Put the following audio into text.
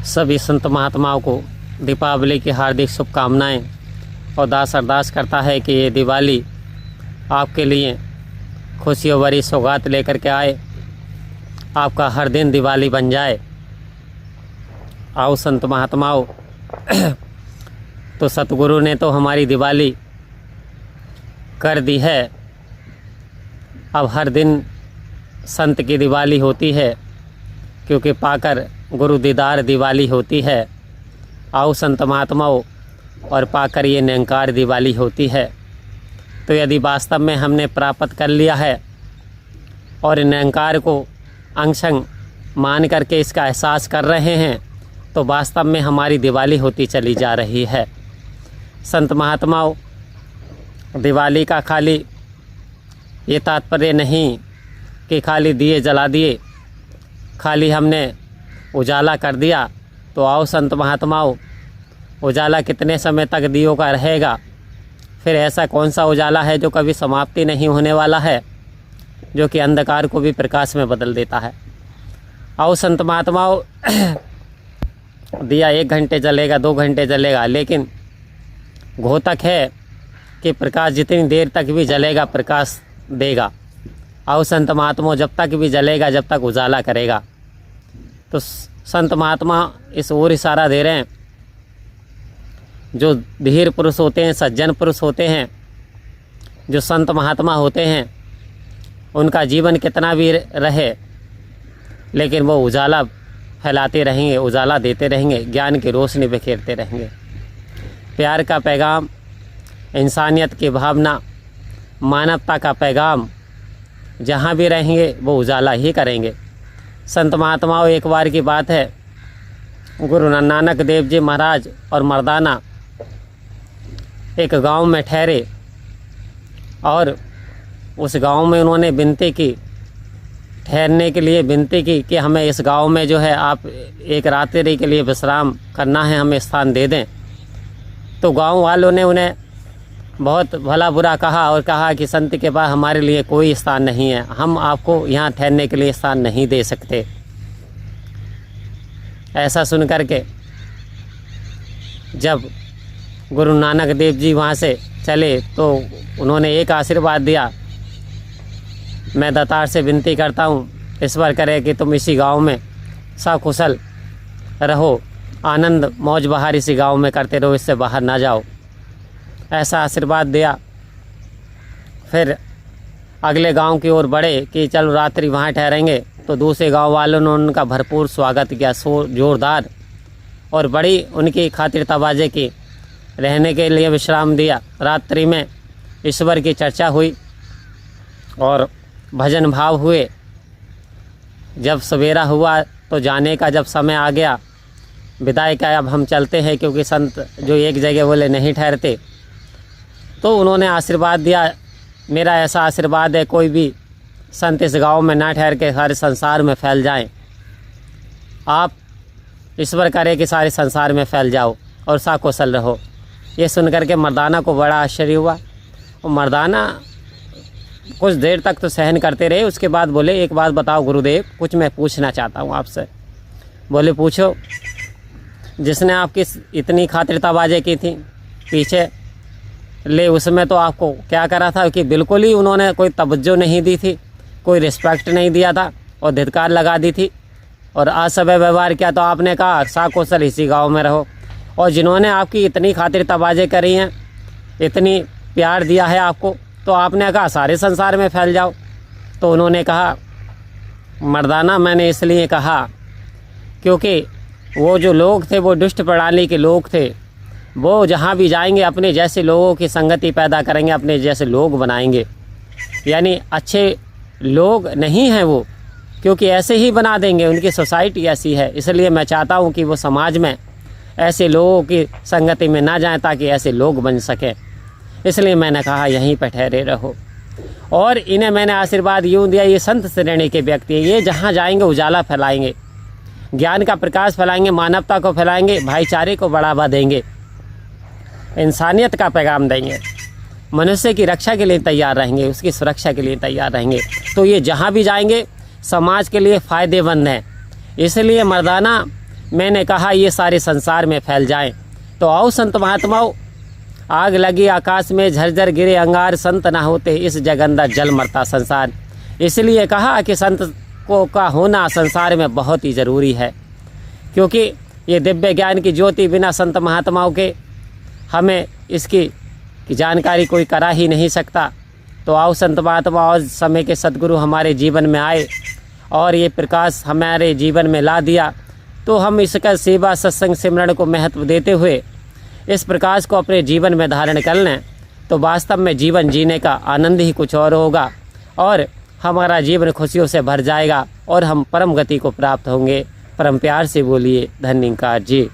सभी संत महात्माओं को दीपावली की हार्दिक शुभकामनाएं और दास अरदास करता है कि ये दिवाली आपके लिए खुशियों भरी सौगात लेकर के आए, आपका हर दिन दिवाली बन जाए। आओ संत महात्माओं, तो सतगुरु ने तो हमारी दिवाली कर दी है। अब हर दिन संत की दिवाली होती है, क्योंकि पाकर गुरु दीदार दिवाली होती है। आओ संत महात्माओं, और पाकर ये निरंकार दिवाली होती है। तो यदि वास्तव में हमने प्राप्त कर लिया है और निरंकार को अंशंग मान करके इसका एहसास कर रहे हैं, तो वास्तव में हमारी दिवाली होती चली जा रही है। संत महात्माओं, दिवाली का खाली ये तात्पर्य नहीं कि खाली दिए जला दिए, खाली हमने उजाला कर दिया। तो आओ संत महात्माओं, उजाला कितने समय तक दियों का रहेगा? फिर ऐसा कौन सा उजाला है जो कभी समाप्ति नहीं होने वाला है, जो कि अंधकार को भी प्रकाश में बदल देता है? आओ संत महात्माओं, दिया 1 घंटे जलेगा, 2 घंटे जलेगा, लेकिन घोतक है कि प्रकाश जितनी देर तक भी जलेगा प्रकाश देगा। आओ संत महात्माओं, जब तक भी जलेगा, जब तक उजाला करेगा। तो संत महात्मा इस ओर इशारा दे रहे हैं, जो धीर पुरुष होते हैं, सज्जन पुरुष होते हैं, जो संत महात्मा होते हैं, उनका जीवन कितना भी रहे, लेकिन वो उजाला फैलाते रहेंगे, उजाला देते रहेंगे, ज्ञान की रोशनी बिखेरते रहेंगे। प्यार का पैगाम, इंसानियत की भावना, मानवता का पैगाम जहाँ भी रहेंगे वो उजाला ही करेंगे। संत महात्माओं, एक बार की बात है, गुरु नानक देव जी महाराज और मर्दाना एक गांव में ठहरे, और उस गांव में उन्होंने विनती की, ठहरने के लिए विनती की कि हमें इस गांव में जो है आप एक रात्रि के लिए विश्राम करना है, हमें स्थान दे दें। तो गांव वालों ने उन्हें बहुत भला बुरा कहा और कहा कि संत के पास हमारे लिए कोई स्थान नहीं है, हम आपको यहाँ ठहरने के लिए स्थान नहीं दे सकते। ऐसा सुन कर के जब गुरु नानक देव जी वहाँ से चले, तो उन्होंने एक आशीर्वाद दिया, मैं दातार से विनती करता हूँ, ईश्वर करे कि तुम इसी गांव में सकुशल रहो, आनंद मौज बहार इसी गांव में करते रहो, इससे बाहर ना जाओ। ऐसा आशीर्वाद दिया। फिर अगले गांव की ओर बढ़े कि चलो रात्रि वहाँ ठहरेंगे। तो दूसरे गांव वालों ने उनका भरपूर स्वागत किया, जोरदार, और बड़ी उनकी खातिर तवाज़े की, रहने के लिए विश्राम दिया। रात्रि में ईश्वर की चर्चा हुई और भजन भाव हुए। जब सवेरा हुआ तो जाने का जब समय आ गया, विदाई का, अब हम चलते हैं, क्योंकि संत जो एक जगह बोले नहीं ठहरते। तो उन्होंने आशीर्वाद दिया, मेरा ऐसा आशीर्वाद है, कोई भी संत इस गांव में ना ठहर के सारे संसार में फैल जाएं। आप ईश्वर करे कि सारे संसार में फैल जाओ और सकुशल रहो। ये सुनकर के मर्दाना को बड़ा आश्चर्य हुआ, और मर्दाना कुछ देर तक तो सहन करते रहे। उसके बाद बोले, एक बात बताओ गुरुदेव, कुछ मैं पूछना चाहता हूँ आपसे। बोले, पूछो। जिसने आपकी इतनी खातिर तवाज़े की थी पीछे ले, उसमें तो आपको क्या करा था कि बिल्कुल ही उन्होंने कोई तवज्जो नहीं दी थी, कोई रिस्पेक्ट नहीं दिया था और धिक्कार लगा दी थी और असभ्य व्यवहार किया। तो आपने कहा सकुशल इसी गांव में रहो। और जिन्होंने आपकी इतनी खातिर तवाज़े करी हैं, इतनी प्यार दिया है आपको, तो आपने कहा सारे संसार में फैल जाओ। तो उन्होंने कहा, मर्दाना, मैंने इसलिए कहा क्योंकि वो जो लोग थे वो दुष्ट प्रणाली के लोग थे। वो जहाँ भी जाएंगे अपने जैसे लोगों की संगति पैदा करेंगे, अपने जैसे लोग बनाएंगे। यानी अच्छे लोग नहीं हैं वो, क्योंकि ऐसे ही बना देंगे, उनकी सोसाइटी ऐसी है। इसलिए मैं चाहता हूँ कि वो समाज में ऐसे लोगों की संगति में ना जाएं, ताकि ऐसे लोग बन सकें। इसलिए मैंने कहा यहीं पर ठहरे रहो। और इन्हें मैंने आशीर्वाद यूँ दिया, ये संत श्रेणी के व्यक्ति हैं, ये जहाँ जाएंगे उजाला फैलाएंगे, ज्ञान का प्रकाश फैलाएंगे, मानवता को फैलाएंगे, भाईचारे को बढ़ावा देंगे, इंसानियत का पैगाम देंगे, मनुष्य की रक्षा के लिए तैयार रहेंगे, उसकी सुरक्षा के लिए तैयार रहेंगे। तो ये जहाँ भी जाएंगे समाज के लिए फ़ायदेमंद हैं। इसलिए मर्दाना मैंने कहा ये सारे संसार में फैल जाएं। तो आओ संत महात्माओं, आग लगी आकाश में, झरझर गिरे अंगार, संत ना होते इस जग अंदर जल मरता संसार। इसलिए कहा कि संत को का होना संसार में बहुत ही ज़रूरी है, क्योंकि ये दिव्य ज्ञान की ज्योति बिना संत महात्माओं के हमें इसकी जानकारी कोई करा ही नहीं सकता। तो आओ संत महात्मा और समय के सद्गुरु हमारे जीवन में आए और ये प्रकाश हमारे जीवन में ला दिया, तो हम इसका सेवा सत्संग सिमरण को महत्व देते हुए इस प्रकाश को अपने जीवन में धारण कर लें, तो वास्तव में जीवन जीने का आनंद ही कुछ और होगा और हमारा जीवन खुशियों से भर जाएगा और हम परम गति को प्राप्त होंगे। परम प्यार से बोलिए धन्यवाद जी।